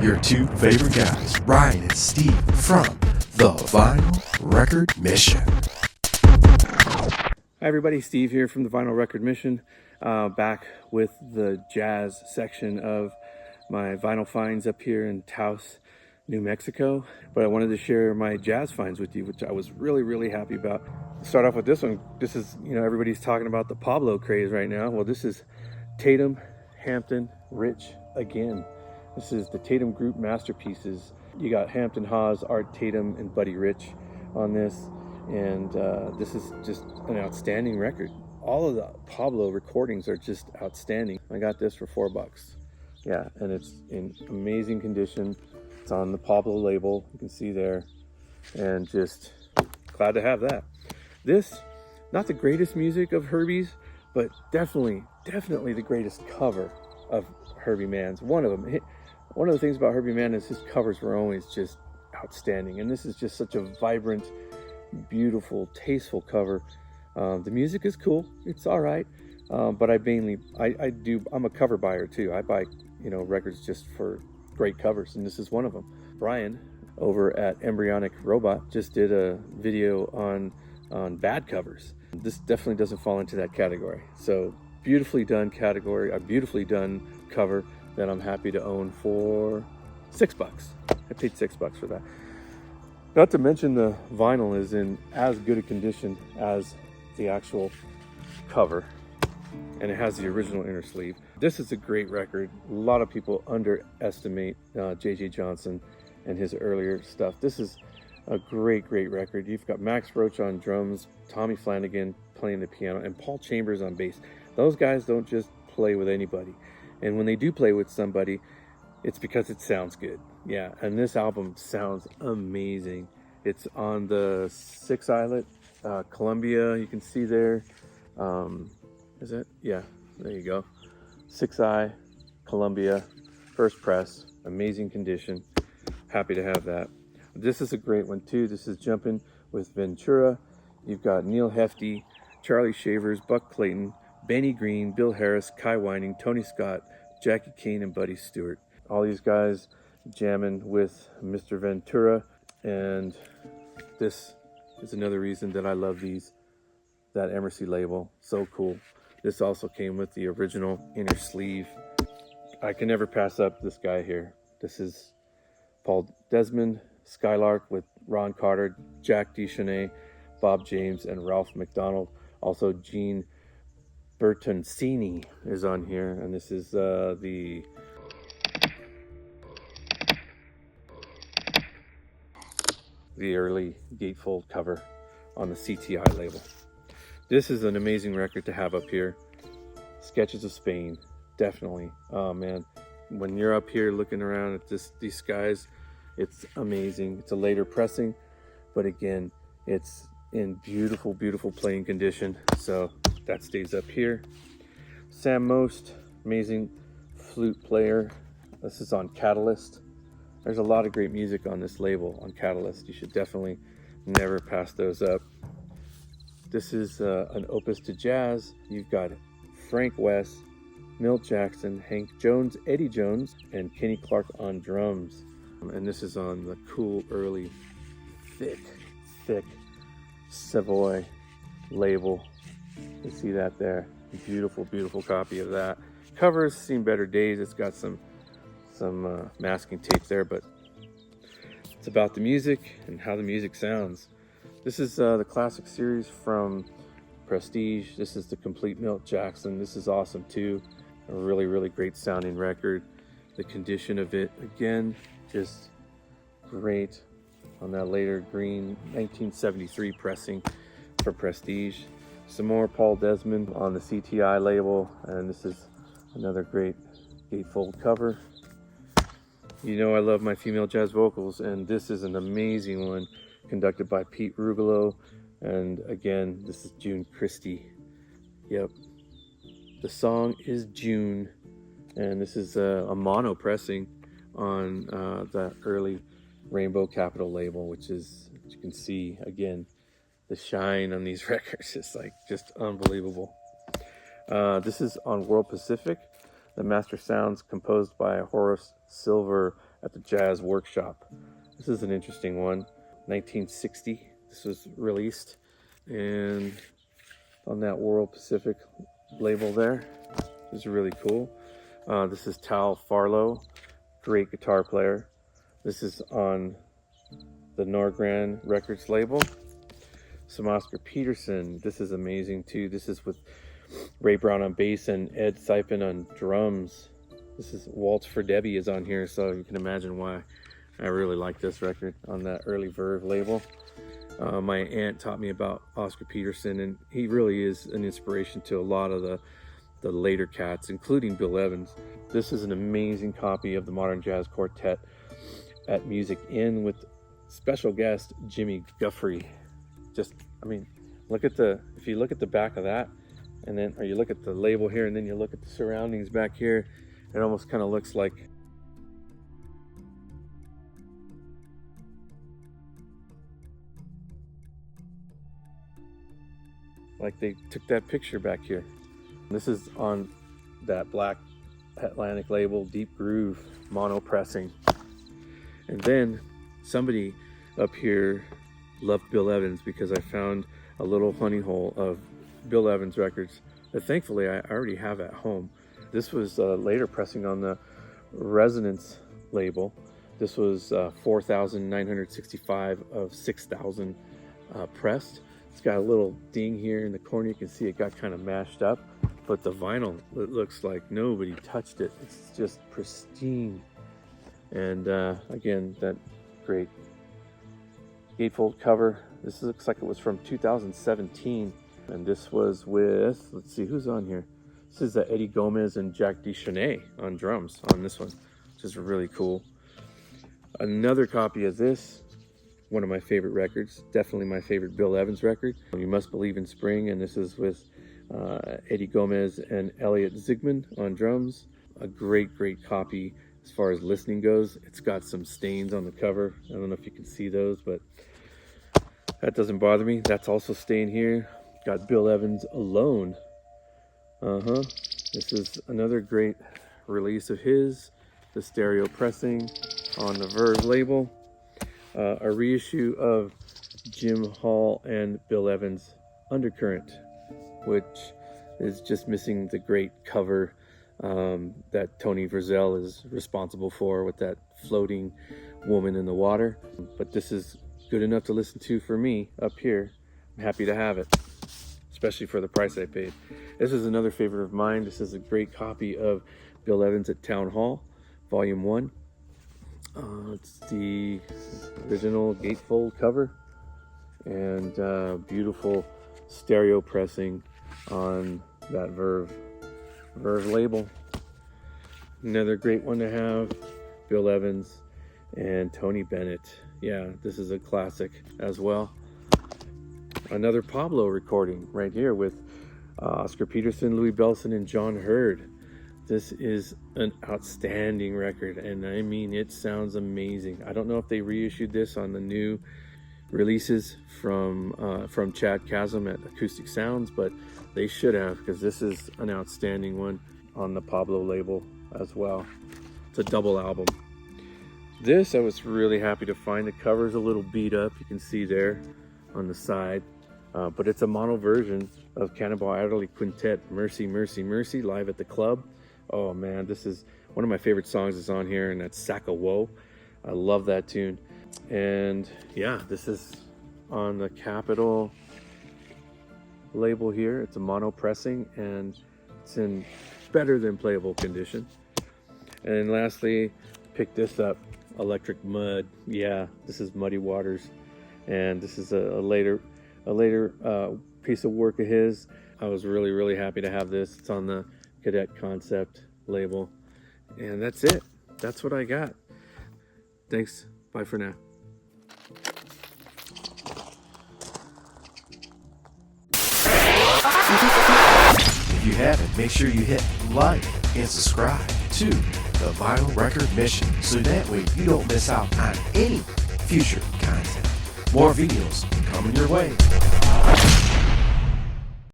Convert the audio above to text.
your two favorite guys, Ryan and Steve from the Vinyl Record Mission. Hi everybody, Steve here from the Vinyl Record Mission, back with the jazz section of my vinyl finds up here in Taos, New Mexico. But I wanted to share my jazz finds with you, which I was really happy about. Start off with this one. This is, everybody's talking about the Pablo craze right now. Well, this is Tatum, Hampton, Rich again. This is the Tatum Group Masterpieces. You got Hampton Hawes, Art Tatum, and Buddy Rich on this. And this is just an outstanding record. All of the Pablo recordings are just outstanding. I got this for $4. Yeah, and it's in amazing condition. It's on the Pablo label, you can see there. And just glad to have that. This, not the greatest music of Herbie's, but definitely the greatest cover of Herbie Mann's. One of them. One of the things about Herbie Mann is his covers were always just outstanding. And this is just such a vibrant, beautiful, tasteful cover. The music is cool. It's all right. But I'm a cover buyer too. I buy, records just for great covers. And this is one of them. Brian over at Embryonic Robot just did a video on bad covers. This definitely doesn't fall into that category. So beautifully done category, a beautifully done cover that I'm happy to own for $6. I paid $6 for that. Not to mention the vinyl is in as good a condition as the actual cover, and it has the original inner sleeve. This is a great record. A lot of people underestimate J.J. Johnson and his earlier stuff. This is a great record. You've got Max Roach on drums, Tommy Flanagan playing the piano, and Paul Chambers on bass. Those guys don't just play with anybody. And when they do play with somebody, it's because it sounds good. Yeah, and this album sounds amazing. It's on the 6 eyelet, Columbia, you can see there. Is it? Yeah, there you go. 6-eye, Columbia, first press, amazing condition. Happy to have that. This is a great one too. This is Jumpin' with Ventura. You've got Neil Hefti, Charlie Shavers, Buck Clayton, Benny Green, Bill Harris, Kai Whining, Tony Scott, Jackie Kane, and Buddy Stewart. All these guys jamming with Mr. Ventura. And this is another reason that I love that Emercy label. So cool. This also came with the original inner sleeve. I can never pass up this guy here. This is Paul Desmond, Skylark with Ron Carter, Jack DeChaney, Bob James, and Ralph McDonald. Also Gene Bertoncini is on here, and this is the early gatefold cover on the CTI label. This is an amazing record to have up here. Sketches of Spain, definitely. Oh man, when you're up here looking around at these skies, it's amazing. It's a later pressing, but again, it's in beautiful playing condition. So that stays up here. Sam Most, amazing flute player. This is on Catalyst. There's a lot of great music on this label on Catalyst. You should definitely never pass those up. This is an opus to jazz. You've got Frank West, Milt Jackson, Hank Jones, Eddie Jones, and Kenny Clark on drums. And this is on the cool, early, thick Savoy label. You see that there. Beautiful copy of that. Cover's seen better days. It's got some masking tape there, but it's about the music and how the music sounds. This is the classic series from Prestige. This is the complete Milt Jackson. This is awesome too. A really great sounding record. The condition of it, again, just great on that later green 1973 pressing for Prestige. Some more Paul Desmond on the CTI label, and this is another great gatefold cover. You know I love my female jazz vocals, and this is an amazing one conducted by Pete Rugolo, and again, this is June Christy. Yep, the song is June, and this is a mono pressing on the early Rainbow Capital label, which is, as you can see, again, the shine on these records is like just unbelievable. This is on World Pacific, the master sounds composed by Horace Silve at the Jazz Workshop. This is an interesting one. 1960, this was released, and on that World Pacific label there. This is really cool. This is Tal Farlow, great guitar player. This is on the Norgran Records label. Some Oscar Peterson. This is amazing too. This is with Ray Brown on bass and Ed Sipin on drums. This is Waltz for Debbie is on here, so you can imagine why I really like this record on that early Verve label. My aunt taught me about Oscar Peterson, and he really is an inspiration to a lot of the later cats, including Bill Evans. This is an amazing copy of the Modern Jazz Quartet at Music Inn with special guest Jimmy Giuffre. Just, I mean, if you look at the back of that, and then, or you look at the label here, and then you look at the surroundings back here, it almost kind of looks like they took that picture back here. This is on that Black Atlantic label, Deep Groove, mono pressing. And then somebody up here loved Bill Evans because I found a little honey hole of Bill Evans records that thankfully I already have at home. This was later pressing on the Resonance label. This was 4,965 of 6,000 pressed. It's got a little ding here in the corner. You can see it got kind of mashed up, but the vinyl, it looks like nobody touched it. It's just pristine. And again, that great gatefold cover. This looks like it was from 2017. And this was with, let's see who's on here. This is Eddie Gomez and Jack DeCheney on drums on this one, which is really cool. Another copy of this, one of my favorite records, definitely my favorite Bill Evans record. You Must Believe in Spring, and this is with Eddie Gomez and Elliot Zigman on drums. A great copy as far as listening goes. It's got some stains on the cover. I don't know if you can see those, but that doesn't bother me. That's also staying here. Got Bill Evans Alone. This is another great release of his, the stereo pressing on the Verve label. A reissue of Jim Hall and Bill Evans Undercurrent, which is just missing the great cover that Tony Verzel is responsible for with that floating woman in the water. But this is good enough to listen to for me up here. I'm happy to have it, especially for the price I paid. This is another favorite of mine. This is a great copy of Bill Evans at Town Hall, Volume 1. It's the original gatefold cover and beautiful stereo pressing on that Verve label. Another great one to have, Bill Evans and Tony Bennett. Yeah, this is a classic as well. Another Pablo recording right here with Oscar Peterson, Louis Bellson, and John Hurd. This is an outstanding record, and I mean, it sounds amazing. I don't know if they reissued this on the new releases from Chad Chasm at Acoustic Sounds, but they should have, because this is an outstanding one on the Pablo label as well. It's a double album. This I was really happy to find. The cover's a little beat up, you can see there on the side, but it's a mono version of Cannonball Adderley Quintet, Mercy, Mercy, Mercy, live at the club. Oh man, this is one of my favorite songs is on here, and that's Sack of Woe. I love that tune. And yeah, this is on the Capitol label here. It's a mono pressing, and it's in better than playable condition. And then lastly, pick this up, Electric Mud. Yeah, this is Muddy Waters, and this is a later piece of work of his. I was really happy to have this. It's on the Cadet Concept label, and that's it. That's what I got. Thanks. Bye for now. If you haven't, make sure you hit like and subscribe to the Vinyl Record Mission, so that way you don't miss out on any future content. More videos coming your way.